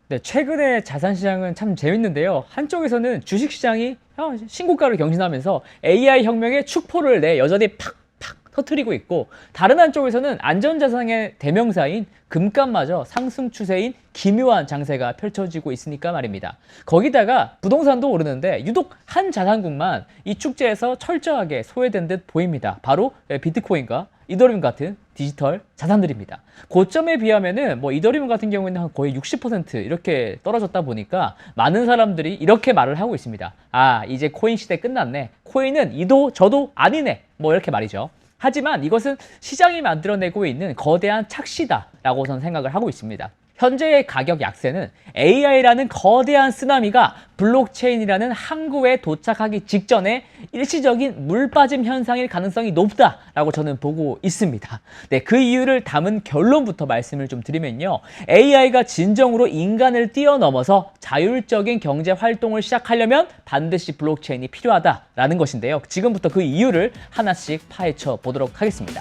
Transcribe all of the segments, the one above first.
네, 최근에 자산 시장은 참 재밌는데요. 한쪽에서는 주식 시장이 신고가를 경신하면서 AI 혁명의 축포를 여전히 팍팍 터트리고 있고, 다른 한쪽에서는 안전자산의 대명사인 금값마저 상승 추세인 기묘한 장세가 펼쳐지고 있으니까 말입니다. 거기다가 부동산도 오르는데 유독 한 자산군만 이 축제에서 철저하게 소외된 듯 보입니다. 바로 비트코인과 이더리움 같은 디지털 자산들입니다. 고점에 비하면은 이더리움 같은 경우에는 한 거의 60% 이렇게 떨어졌다 보니까 많은 사람들이 이렇게 말을 하고 있습니다. 아, 이제 코인 시대 끝났네. 코인은 이도 저도 아니네. 이렇게 말이죠. 하지만 이것은 시장이 만들어내고 있는 거대한 착시다라고 저는 생각을 하고 있습니다. 현재의 가격 약세는 AI라는 거대한 쓰나미가 블록체인이라는 항구에 도착하기 직전에 일시적인 물 빠짐 현상일 가능성이 높다라고 저는 보고 있습니다. 네, 그 이유를 담은 결론부터 말씀을 좀 드리면요. AI가 진정으로 인간을 뛰어넘어서 자율적인 경제 활동을 시작하려면 반드시 블록체인이 필요하다라는 것인데요. 지금부터 그 이유를 하나씩 파헤쳐 보도록 하겠습니다.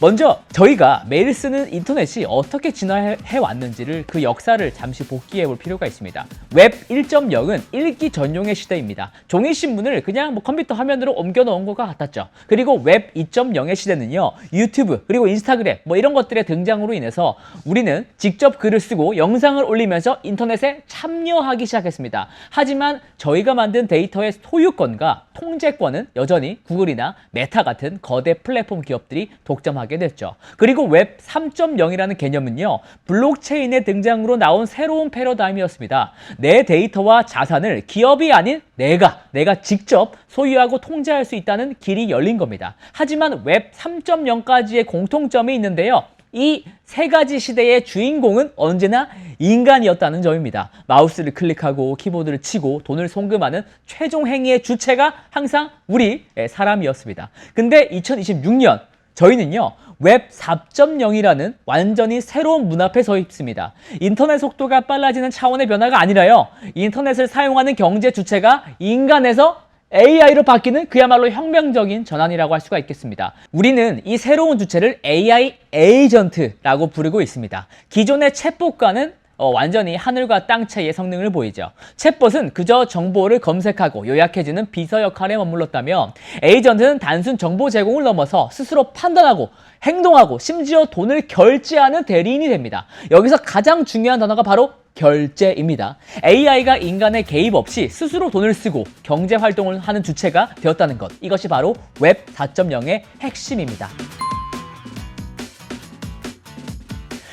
먼저 저희가 매일 쓰는 인터넷이 어떻게 진화해 왔는지를 그 역사를 잠시 복기해 볼 필요가 있습니다. 웹 1.0은 읽기 전용의 시대입니다. 종이신문을 그냥 컴퓨터 화면으로 옮겨 놓은 것과 같았죠. 그리고 웹 2.0의 시대는요, 유튜브 그리고 인스타그램 이런 것들의 등장으로 인해서 우리는 직접 글을 쓰고 영상을 올리면서 인터넷에 참여하기 시작했습니다. 하지만 저희가 만든 데이터의 소유권과 통제권은 여전히 구글이나 메타 같은 거대 플랫폼 기업들이 독점하게 됐죠. 그리고 웹 3.0이라는 개념은요, 블록체인의 등장으로 나온 새로운 패러다임이었습니다. 내 데이터와 자산을 기업이 아닌 내가 직접 소유하고 통제할 수 있다는 길이 열린 겁니다. 하지만 웹 3.0까지의 공통점이 있는데요. 이 세 가지 시대의 주인공은 언제나 인간이었다는 점입니다. 마우스를 클릭하고 키보드를 치고 돈을 송금하는 최종 행위의 주체가 항상 우리 사람이었습니다. 근데 2026년 저희는요, 웹 4.0이라는 완전히 새로운 문 앞에 서 있습니다. 인터넷 속도가 빨라지는 차원의 변화가 아니라요, 인터넷을 사용하는 경제 주체가 인간에서 AI로 바뀌는 그야말로 혁명적인 전환이라고 할 수가 있겠습니다. 우리는 이 새로운 주체를 AI 에이전트라고 부르고 있습니다. 기존의 챗봇과는 완전히 하늘과 땅 차이의 성능을 보이죠. 챗봇은 그저 정보를 검색하고 요약해주는 비서 역할에 머물렀다면, 에이전트는 단순 정보 제공을 넘어서 스스로 판단하고 행동하고 심지어 돈을 결제하는 대리인이 됩니다. 여기서 가장 중요한 단어가 바로 결제입니다. AI가 인간의 개입 없이 스스로 돈을 쓰고 경제 활동을 하는 주체가 되었다는 것, 이것이 바로 웹 4.0의 핵심입니다.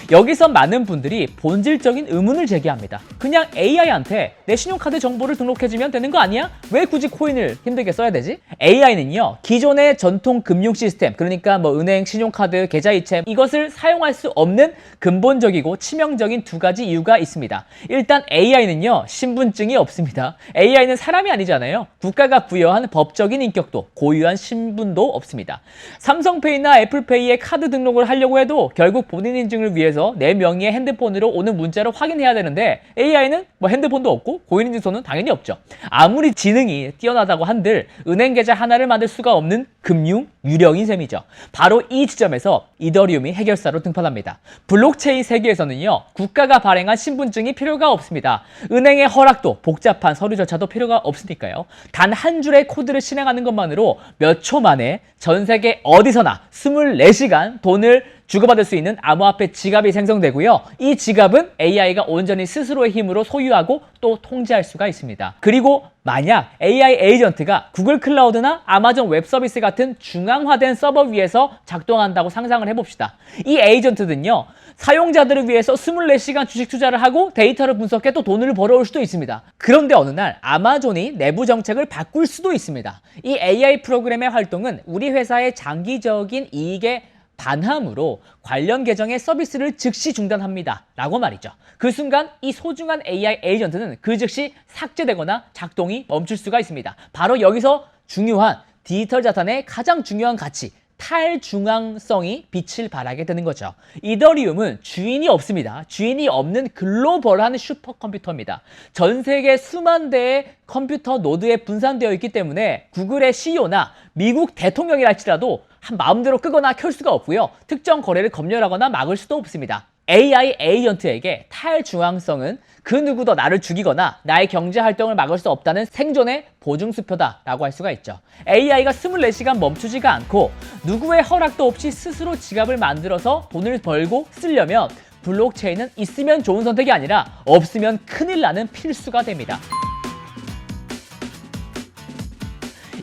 여기서 많은 분들이 본질적인 의문을 제기합니다. 그냥 AI한테 내 신용카드 정보를 등록해주면 되는 거 아니야? 왜 굳이 코인을 힘들게 써야 되지? AI는요, 기존의 전통 금융 시스템, 그러니까 은행, 신용카드, 계좌이체, 이것을 사용할 수 없는 근본적이고 치명적인 두 가지 이유가 있습니다. 일단 AI는요, 신분증이 없습니다. AI는 사람이 아니잖아요. 국가가 부여한 법적인 인격도, 고유한 신분도 없습니다. 삼성페이나 애플페이에 카드 등록을 하려고 해도 결국 본인 인증을 위해서 내 명의의 핸드폰으로 오는 문자를 확인해야 되는데, AI는 핸드폰도 없고 고인인증서는 당연히 없죠. 아무리 지능이 뛰어나다고 한들 은행 계좌 하나를 만들 수가 없는 금융 유령인 셈이죠. 바로 이 지점에서 이더리움이 해결사로 등판합니다. 블록체인 세계에서는요, 국가가 발행한 신분증이 필요가 없습니다. 은행의 허락도 복잡한 서류 절차도 필요가 없으니까요. 단 한 줄의 코드를 실행하는 것만으로 몇 초 만에 전 세계 어디서나 24시간 돈을 주고받을 수 있는 암호화폐 지갑이 생성되고요. 이 지갑은 AI가 온전히 스스로의 힘으로 소유하고 또 통제할 수가 있습니다. 그리고 만약 AI 에이전트가 구글 클라우드나 아마존 웹 서비스 같은 중앙화된 서버 위에서 작동한다고 상상을 해봅시다. 이 에이전트는요, 사용자들을 위해서 24시간 주식 투자를 하고 데이터를 분석해 또 돈을 벌어올 수도 있습니다. 그런데 어느 날 아마존이 내부 정책을 바꿀 수도 있습니다. 이 AI 프로그램의 활동은 우리 회사의 장기적인 이익에 반함으로 관련 계정의 서비스를 즉시 중단합니다 라고 말이죠. 그 순간 이 소중한 AI 에이전트는 그 즉시 삭제되거나 작동이 멈출 수가 있습니다. 바로 여기서 중요한 디지털 자산의 가장 중요한 가치, 탈중앙성이 빛을 발하게 되는 거죠. 이더리움은 주인이 없습니다. 주인이 없는 글로벌한 슈퍼컴퓨터입니다. 전 세계 수만 대의 컴퓨터 노드에 분산되어 있기 때문에 구글의 CEO나 미국 대통령이랄지라도 마음대로 끄거나 켤 수가 없고요. 특정 거래를 검열하거나 막을 수도 없습니다. AI 에이전트에게 탈중앙성은 그 누구도 나를 죽이거나 나의 경제 활동을 막을 수 없다는 생존의 보증수표다라고 할 수가 있죠. AI가 24시간 멈추지가 않고 누구의 허락도 없이 스스로 지갑을 만들어서 돈을 벌고 쓰려면 블록체인은 있으면 좋은 선택이 아니라 없으면 큰일 나는 필수가 됩니다.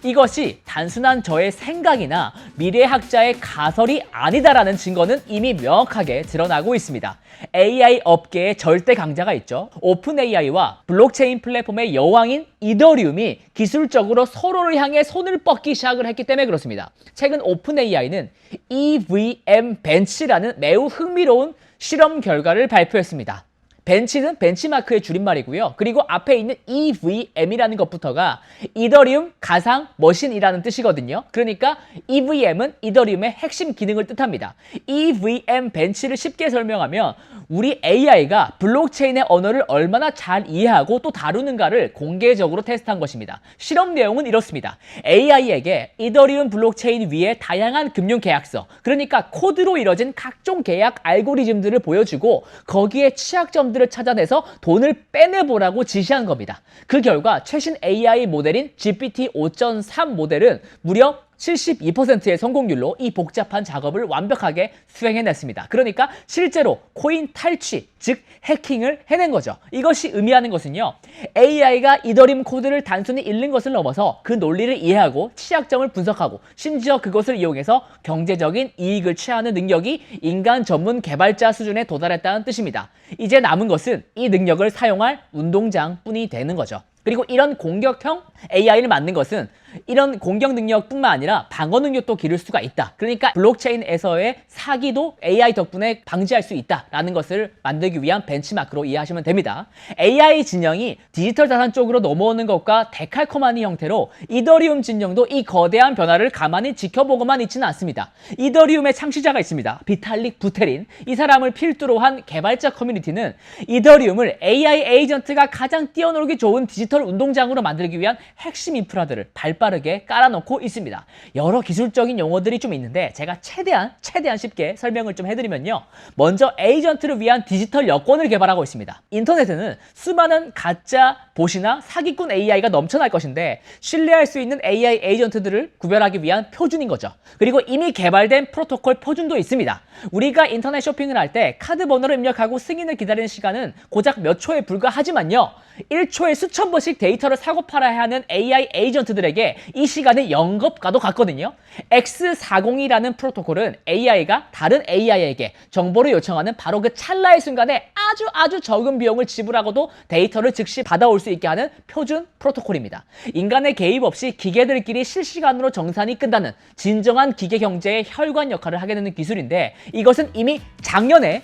이것이 단순한 저의 생각이나 미래학자의 가설이 아니다라는 증거는 이미 명확하게 드러나고 있습니다. AI 업계의 절대 강자가 있죠. 오픈 AI와 블록체인 플랫폼의 여왕인 이더리움이 기술적으로 서로를 향해 손을 뻗기 시작을 했기 때문에 그렇습니다. 최근 오픈 AI는 EVM 벤치라는 매우 흥미로운 실험 결과를 발표했습니다. 벤치는 벤치마크의 줄임말이고요. 그리고 앞에 있는 EVM이라는 것부터가 이더리움 가상 머신이라는 뜻이거든요. 그러니까 EVM은 이더리움의 핵심 기능을 뜻합니다. EVM 벤치를 쉽게 설명하면 우리 AI가 블록체인의 언어를 얼마나 잘 이해하고 또 다루는가를 공개적으로 테스트한 것입니다. 실험 내용은 이렇습니다. AI에게 이더리움 블록체인 위에 다양한 금융 계약서, 그러니까 코드로 이뤄진 각종 계약 알고리즘들을 보여주고 거기에 취약점들을 찾아내서 돈을 빼내보라고 지시한 겁니다. 그 결과 최신 AI 모델인 GPT 5.3 모델은 무려 72%의 성공률로 이 복잡한 작업을 완벽하게 수행해냈습니다. 그러니까 실제로 코인 탈취, 즉 해킹을 해낸 거죠. 이것이 의미하는 것은요, AI가 이더리움 코드를 단순히 읽는 것을 넘어서 그 논리를 이해하고 취약점을 분석하고 심지어 그것을 이용해서 경제적인 이익을 취하는 능력이 인간 전문 개발자 수준에 도달했다는 뜻입니다. 이제 남은 것은 이 능력을 사용할 운동장뿐이 되는 거죠. 그리고 이런 공격형 AI를 만든 것은 이런 공격 능력뿐만 아니라 방어 능력도 기를 수가 있다. 그러니까 블록체인에서의 사기도 AI 덕분에 방지할 수 있다라는 것을 만들기 위한 벤치마크로 이해하시면 됩니다. AI 진영이 디지털 자산 쪽으로 넘어오는 것과 데칼코마니 형태로 이더리움 진영도 이 거대한 변화를 가만히 지켜보고만 있지는 않습니다. 이더리움의 창시자가 있습니다. 비탈릭 부테린. 이 사람을 필두로 한 개발자 커뮤니티는 이더리움을 AI 에이전트가 가장 뛰어놀기 좋은 디지털 운동장으로 만들기 위한 핵심 인프라들을 발빠르게 깔아놓고 있습니다. 여러 기술적인 용어들이 좀 있는데 제가 최대한 쉽게 설명을 좀 해드리면요. 먼저 에이전트를 위한 디지털 여권을 개발하고 있습니다. 인터넷에는 수많은 가짜 봇이나 사기꾼 AI가 넘쳐날 것인데 신뢰할 수 있는 AI 에이전트들을 구별하기 위한 표준인 거죠. 그리고 이미 개발된 프로토콜 표준도 있습니다. 우리가 인터넷 쇼핑을 할 때 카드 번호를 입력하고 승인을 기다리는 시간은 고작 몇 초에 불과하지만요. 1초에 수천 번씩 데이터를 사고 팔아야 하는 AI 에이전트들에게 이 시간은 영겁과도 같거든요. X402라는 프로토콜은 AI가 다른 AI에게 정보를 요청하는 바로 그 찰나의 순간에 아주 적은 비용을 지불하고도 데이터를 즉시 받아올 수 있게 하는 표준 프로토콜입니다. 인간의 개입 없이 기계들끼리 실시간으로 정산이 끝나는 진정한 기계 경제의 혈관 역할을 하게 되는 기술인데 이것은 이미 작년에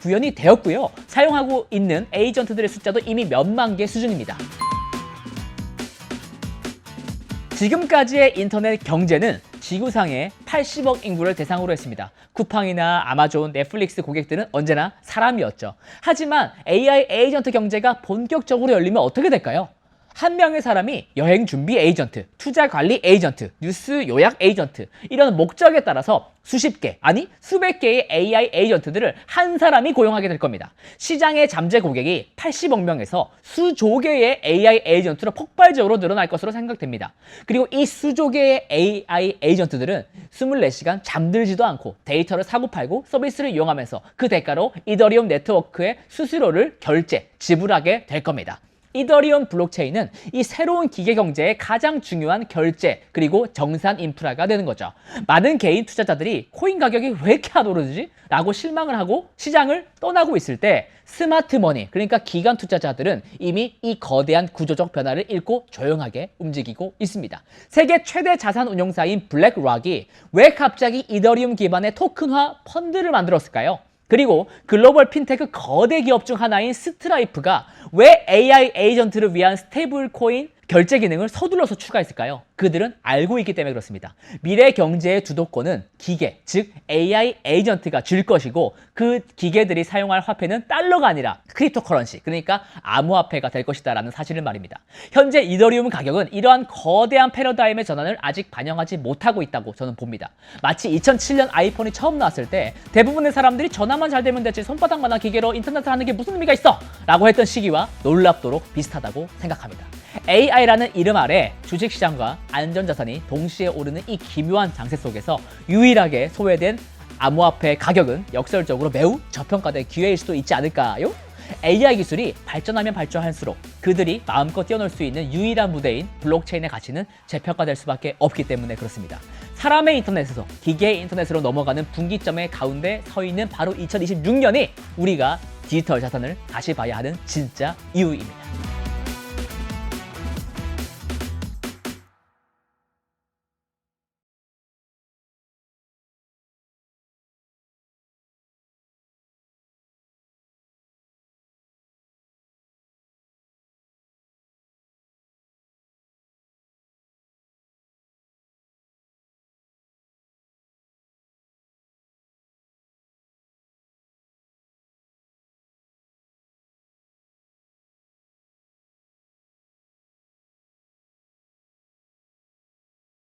구현이 되었고요. 사용하고 있는 에이전트들의 숫자도 이미 몇만 개 수준입니다. 지금까지의 인터넷 경제는 지구상의 80억 인구를 대상으로 했습니다. 쿠팡이나 아마존, 넷플릭스 고객들은 언제나 사람이었죠. 하지만 AI 에이전트 경제가 본격적으로 열리면 어떻게 될까요? 한 명의 사람이 여행 준비 에이전트, 투자 관리 에이전트, 뉴스 요약 에이전트 이런 목적에 따라서 수십 개, 아니 수백 개의 AI 에이전트들을 한 사람이 고용하게 될 겁니다. 시장의 잠재 고객이 80억 명에서 수조 개의 AI 에이전트로 폭발적으로 늘어날 것으로 생각됩니다. 그리고 이 수조 개의 AI 에이전트들은 24시간 잠들지도 않고 데이터를 사고팔고 서비스를 이용하면서 그 대가로 이더리움 네트워크의 수수료를 지불하게 될 겁니다. 이더리움 블록체인은 이 새로운 기계 경제의 가장 중요한 결제 그리고 정산 인프라가 되는 거죠. 많은 개인 투자자들이 코인 가격이 왜 이렇게 안 오르지? 라고 실망을 하고 시장을 떠나고 있을 때 스마트 머니, 그러니까 기관 투자자들은 이미 이 거대한 구조적 변화를 읽고 조용하게 움직이고 있습니다. 세계 최대 자산 운용사인 블랙락이 왜 갑자기 이더리움 기반의 토큰화 펀드를 만들었을까요? 그리고 글로벌 핀테크 거대 기업 중 하나인 스트라이프가 왜 AI 에이전트를 위한 스테이블 코인 결제 기능을 서둘러서 추가했을까요? 그들은 알고 있기 때문에 그렇습니다. 미래 경제의 주도권은 기계, 즉 AI 에이전트가 줄 것이고 그 기계들이 사용할 화폐는 달러가 아니라 크립토커런시, 그러니까 암호화폐가 될 것이다라는 사실을 말입니다. 현재 이더리움 가격은 이러한 거대한 패러다임의 전환을 아직 반영하지 못하고 있다고 저는 봅니다. 마치 2007년 아이폰이 처음 나왔을 때 대부분의 사람들이 전화만 잘 되면 되지 손바닥만한 기계로 인터넷을 하는 게 무슨 의미가 있어? 라고 했던 시기와 놀랍도록 비슷하다고 생각합니다. AI라는 이름 아래 주식시장과 안전자산이 동시에 오르는 이 기묘한 장세 속에서 유일하게 소외된 암호화폐 가격은 역설적으로 매우 저평가된 기회일 수도 있지 않을까요? AI 기술이 발전하면 발전할수록 그들이 마음껏 뛰어놀 수 있는 유일한 무대인 블록체인의 가치는 재평가될 수밖에 없기 때문에 그렇습니다. 사람의 인터넷에서 기계의 인터넷으로 넘어가는 분기점의 가운데 서 있는 바로 2026년이 우리가 디지털 자산을 다시 봐야 하는 진짜 이유입니다.